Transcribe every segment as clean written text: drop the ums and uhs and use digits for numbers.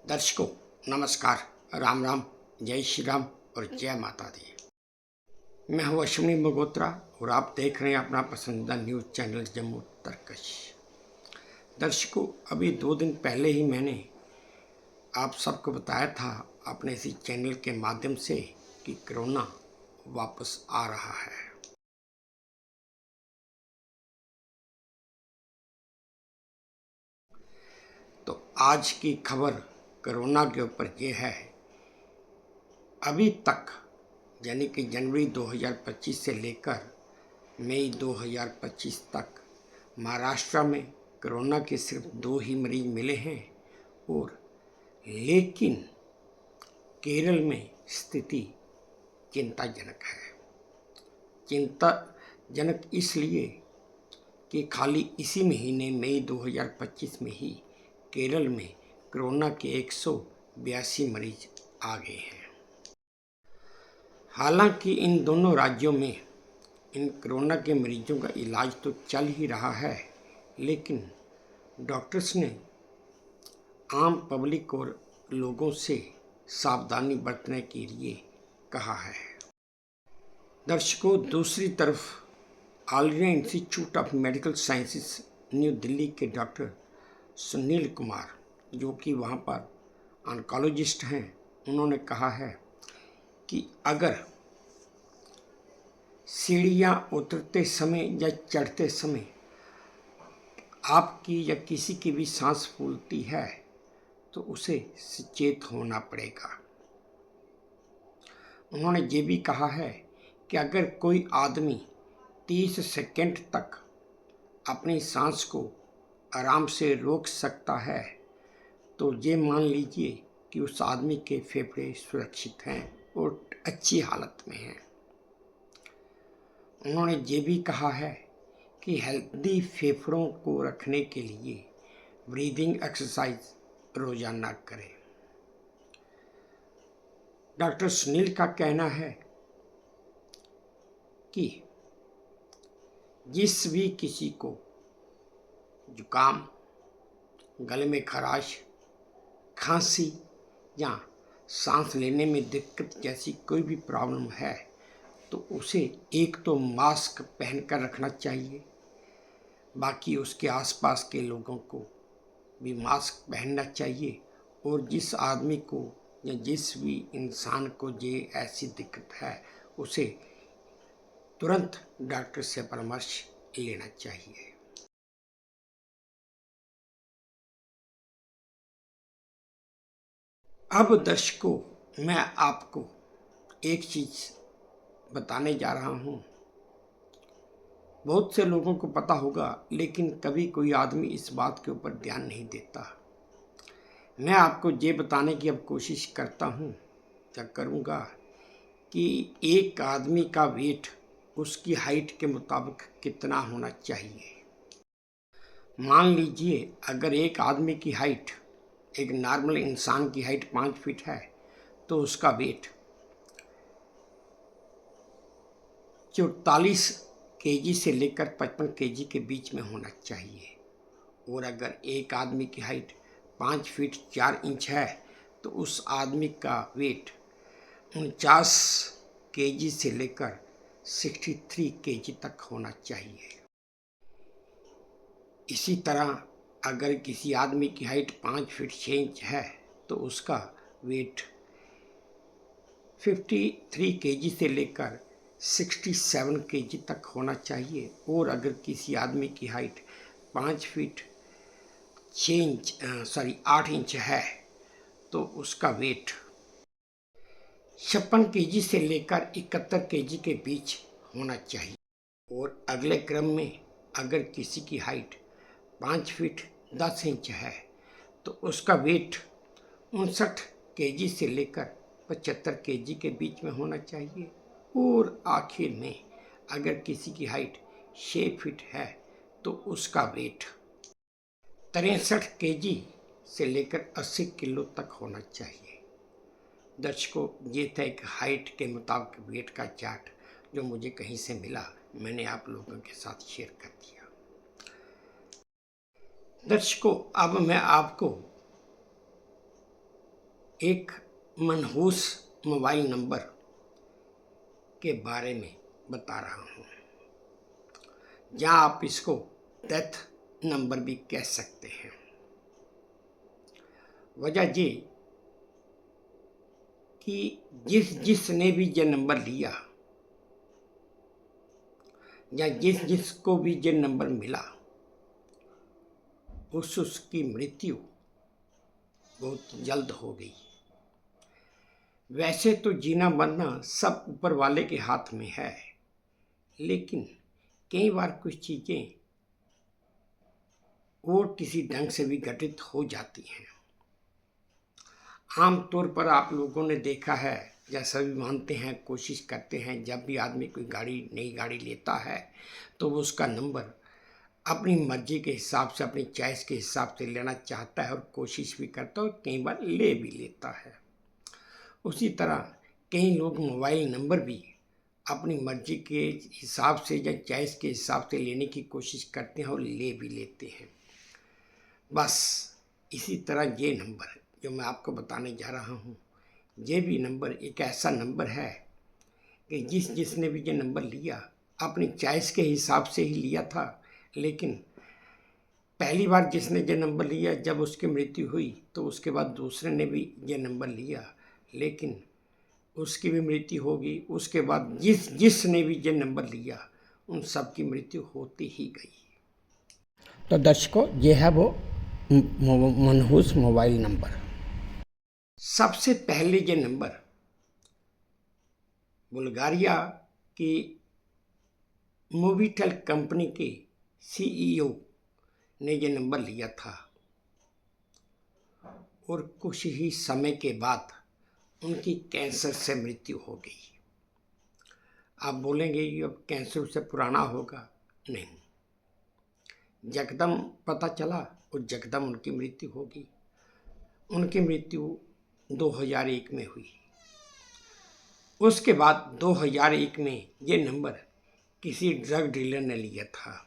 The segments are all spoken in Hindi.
दर्शकों नमस्कार, राम राम, जय श्री राम और जय माता दी। मैं हूँ अश्विनी मगोत्रा और आप देख रहे हैं अपना पसंदीदा न्यूज़ चैनल जम्मू तरकश। दर्शकों, अभी 2 दिन पहले ही मैंने आप सबको बताया था अपने इसी चैनल के माध्यम से कि कोरोना वापस आ रहा है। तो आज की खबर कोरोना के ऊपर ये है, अभी तक यानी कि जनवरी 2025 से लेकर मई 2025 तक महाराष्ट्र में कोरोना के सिर्फ 2 ही मरीज मिले हैं और लेकिन केरल में स्थिति चिंताजनक है। चिंताजनक इसलिए कि खाली इसी महीने मई 2025 में ही केरल में कोरोना के 182 मरीज आ गए हैं। हालांकि इन दोनों राज्यों में इन कोरोना के मरीजों का इलाज तो चल ही रहा है, लेकिन डॉक्टर्स ने आम पब्लिक और लोगों से सावधानी बरतने के लिए कहा है। दर्शकों, दूसरी तरफ all India institute of medical sciences new Delhi के डॉक्टर सुनील कुमार, जो कि वहाँ पर ऑन्कोलॉजिस्ट हैं, उन्होंने कहा है कि अगर सीढ़ियाँ उतरते समय या चढ़ते समय आपकी या किसी की भी सांस फूलती है तो उसे सचेत होना पड़ेगा। उन्होंने ये भी कहा है कि अगर कोई आदमी 30 सेकंड तक अपनी सांस को आराम से रोक सकता है तो ये मान लीजिए कि उस आदमी के फेफड़े सुरक्षित हैं और अच्छी हालत में हैं। उन्होंने ये भी कहा है कि हेल्दी फेफड़ों को रखने के लिए ब्रीदिंग एक्सरसाइज रोजाना करें। डॉक्टर सुनील का कहना है कि जिस भी किसी को जुकाम, गले में खराश, खांसी या सांस लेने में दिक्कत जैसी कोई भी प्रॉब्लम है तो उसे एक तो मास्क पहनकर रखना चाहिए, बाकी उसके आसपास के लोगों को भी मास्क पहनना चाहिए और जिस आदमी को या जिस भी इंसान को ये ऐसी दिक्कत है उसे तुरंत डॉक्टर से परामर्श लेना चाहिए। अब दर्शकों, मैं आपको एक चीज़ बताने जा रहा हूँ। बहुत से लोगों को पता होगा, लेकिन कभी कोई आदमी इस बात के ऊपर ध्यान नहीं देता। मैं आपको ये बताने की अब कोशिश करता हूँ या करूँगा कि एक आदमी का वेट उसकी हाइट के मुताबिक कितना होना चाहिए। मान लीजिए अगर एक आदमी की हाइट, एक नॉर्मल इंसान की हाइट 5 फीट है तो उसका वेट 44 केजी से लेकर 55 केजी के बीच में होना चाहिए। और अगर एक आदमी की हाइट 5 फीट 4 इंच है तो उस आदमी का वेट 49 केजी से लेकर 63 केजी तक होना चाहिए। इसी तरह अगर किसी आदमी की हाइट 5 फीट 6 इंच है तो उसका वेट 53 केजी से लेकर 67 केजी तक होना चाहिए। और अगर किसी आदमी की हाइट 5 फीट 8 इंच है तो उसका वेट 56 केजी से लेकर 71 केजी के बीच होना चाहिए। और अगले क्रम में अगर किसी की हाइट 5 फीट 10 इंच है तो उसका वेट 59 केजी से लेकर 75 केजी के बीच में होना चाहिए। और आखिर में अगर किसी की हाइट 6 फीट है तो उसका वेट 63 केजी से लेकर 80 किलो तक होना चाहिए। दर्शकों, ये था एक हाइट के मुताबिक वेट का चार्ट जो मुझे कहीं से मिला, मैंने आप लोगों के साथ शेयर कर दिया। दर्शकों, अब मैं आपको एक मनहूस मोबाइल नंबर के बारे में बता रहा हूँ, जहाँ आप इसको डेथ नंबर भी कह सकते हैं। वजह ये कि जिसने भी ये नंबर लिया या जिसको भी ये नंबर मिला, उसकी मृत्यु बहुत जल्द हो गई। वैसे तो जीना मरना सब ऊपर वाले के हाथ में है, लेकिन कई बार कुछ चीज़ें और किसी ढंग से भी घटित हो जाती हैं। आम तौर पर आप लोगों ने देखा है, या सभी मानते हैं, कोशिश करते हैं, जब भी आदमी कोई नई गाड़ी लेता है तो वो उसका नंबर अपनी मर्जी के हिसाब से, अपनी चॉइस के हिसाब से लेना चाहता है और कोशिश भी करता है और कई बार ले भी लेता है। उसी तरह कई लोग मोबाइल नंबर भी अपनी मर्जी के हिसाब से या चॉइस के हिसाब से लेने की कोशिश करते हैं और ले भी लेते हैं। बस इसी तरह ये नंबर जो मैं आपको बताने जा रहा हूँ, ये भी नंबर एक ऐसा नंबर है कि जिसने भी ये नंबर लिया अपनी चॉइस के हिसाब से ही लिया था, लेकिन पहली बार जिसने ये नंबर लिया जब उसकी मृत्यु हुई तो उसके बाद दूसरे ने भी ये नंबर लिया, लेकिन उसकी भी मृत्यु होगी। उसके बाद जिसने भी ये नंबर लिया उन सब की मृत्यु होती ही गई। तो दर्शकों, ये है वो मनहूस मोबाइल नंबर। सबसे पहले ये नंबर बुल्गारिया की मोबिटेल कंपनी के सीईओ ने ये नंबर लिया था और कुछ ही समय के बाद उनकी कैंसर से मृत्यु हो गई। आप बोलेंगे ये अब कैंसर से पुराना होगा? नहीं, यकदम पता चला और यकदम उनकी मृत्यु हो गई। उनकी मृत्यु 2001 में हुई। उसके बाद 2001 में ये नंबर किसी ड्रग डीलर ने लिया था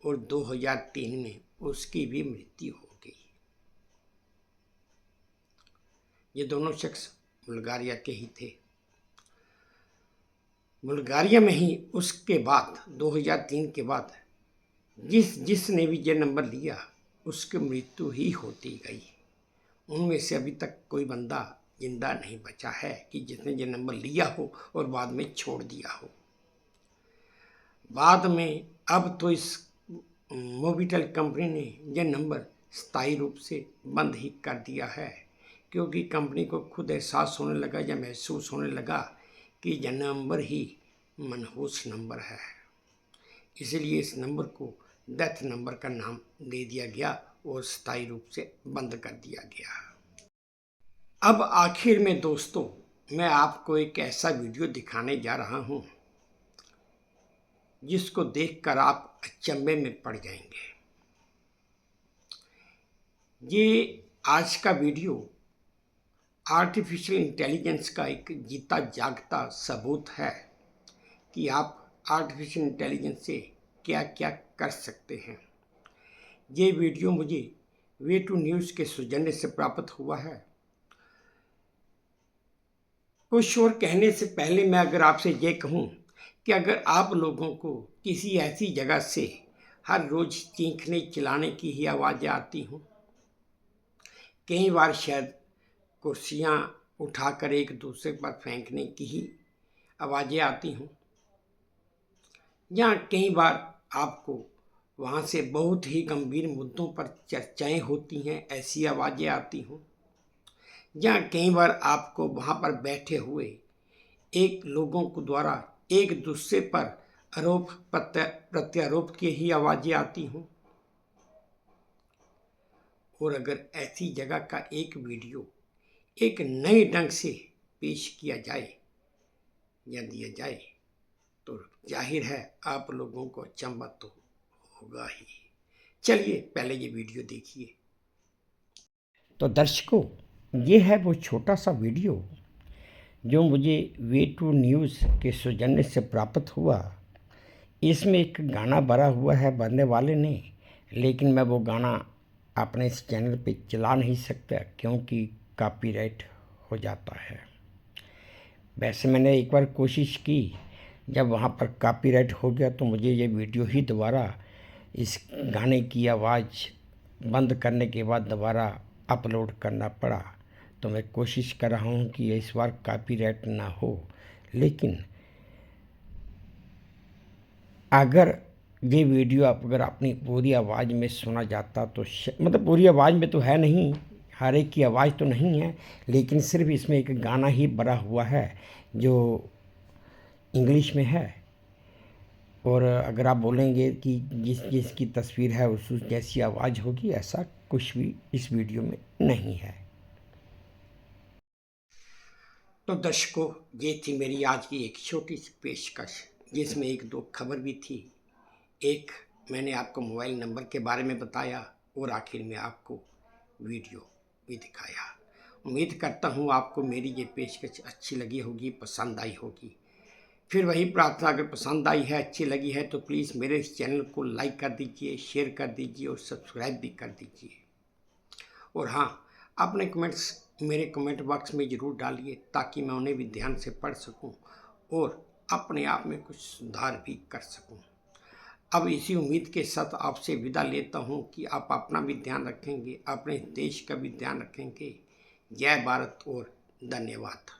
और 2003 में उसकी भी मृत्यु हो गई। ये दोनों शख्स बुल्गारिया के ही थे। बुल्गारिया में ही उसके बाद 2003 के बाद जिसने भी ये नंबर लिया उसकी मृत्यु ही होती गई। उनमें से अभी तक कोई बंदा जिंदा नहीं बचा है कि जिसने ये नंबर लिया हो और बाद में छोड़ दिया हो। बाद में अब तो इस मोबिटेल कंपनी ने यह नंबर स्थायी रूप से बंद ही कर दिया है, क्योंकि कंपनी को खुद एहसास होने लगा या महसूस होने लगा कि यह नंबर ही मनहूस नंबर है। इसलिए इस नंबर को डेथ नंबर का नाम दे दिया गया और स्थायी रूप से बंद कर दिया गया। अब आखिर में दोस्तों, मैं आपको एक ऐसा वीडियो दिखाने जा रहा हूं जिसको देखकर आप अचंभे में पड़ जाएंगे। ये आज का वीडियो आर्टिफिशियल इंटेलिजेंस का एक जीता जागता सबूत है कि आप आर्टिफिशियल इंटेलिजेंस से क्या क्या कर सकते हैं। ये वीडियो मुझे वे2 न्यूज़ के सौजन्य से प्राप्त हुआ है। कुछ और कहने से पहले मैं अगर आपसे ये कहूँ कि अगर आप लोगों को किसी ऐसी जगह से हर रोज़ चीखने चिल्लाने की ही आवाज़ें आती हों, कई बार शायद कुर्सियाँ उठाकर एक दूसरे पर फेंकने की ही आवाज़ें आती हों, या कई बार आपको वहाँ से बहुत ही गंभीर मुद्दों पर चर्चाएं होती हैं, ऐसी आवाज़ें आती हों, या कई बार आपको वहाँ पर बैठे हुए एक लोगों को द्वारा एक दूसरे पर आरोप प्रत्यारोप की ही आवाज़ें आती हों, और अगर ऐसी जगह का एक वीडियो एक नए ढंग से पेश किया जाए या दिया जाए तो जाहिर है आप लोगों को अचंभा तो होगा ही। चलिए पहले ये वीडियो देखिए। तो दर्शकों, ये है वो छोटा सा वीडियो जो मुझे वे2 न्यूज़ के सौजन्य से प्राप्त हुआ। इसमें एक गाना भरा हुआ है बनने वाले ने, लेकिन मैं वो गाना अपने इस चैनल पे चला नहीं सकता, क्योंकि कॉपीराइट हो जाता है। वैसे मैंने एक बार कोशिश की, जब वहाँ पर कॉपीराइट हो गया तो मुझे ये वीडियो ही दोबारा इस गाने की आवाज़ बंद करने के बाद दोबारा अपलोड करना पड़ा। तो मैं कोशिश कर रहा हूँ कि इस बार कॉपीराइट ना हो, लेकिन अगर ये वीडियो अगर अपनी पूरी आवाज़ में सुना जाता तो मतलब पूरी आवाज़ में तो है नहीं, हर एक की आवाज़ तो नहीं है, लेकिन सिर्फ इसमें एक गाना ही भरा हुआ है जो इंग्लिश में है। और अगर आप बोलेंगे कि जिसकी तस्वीर है उस जैसी आवाज़ होगी, ऐसा कुछ भी इस वीडियो में नहीं है। तो दर्शकों, ये थी मेरी आज की एक छोटी सी पेशकश, जिसमें एक दो खबर भी थी, एक मैंने आपको मोबाइल नंबर के बारे में बताया और आखिर में आपको वीडियो भी दिखाया। उम्मीद करता हूँ आपको मेरी ये पेशकश अच्छी लगी होगी, पसंद आई होगी। फिर वही प्रार्थना, अगर पसंद आई है, अच्छी लगी है तो प्लीज़ मेरे इस चैनल को लाइक कर दीजिए, शेयर कर दीजिए और सब्सक्राइब भी कर दीजिए। और हाँ, अपने कमेंट्स मेरे कमेंट बॉक्स में ज़रूर डालिए, ताकि मैं उन्हें भी ध्यान से पढ़ सकूं और अपने आप में कुछ सुधार भी कर सकूं। अब इसी उम्मीद के साथ आपसे विदा लेता हूं कि आप अपना भी ध्यान रखेंगे, अपने देश का भी ध्यान रखेंगे। जय भारत और धन्यवाद।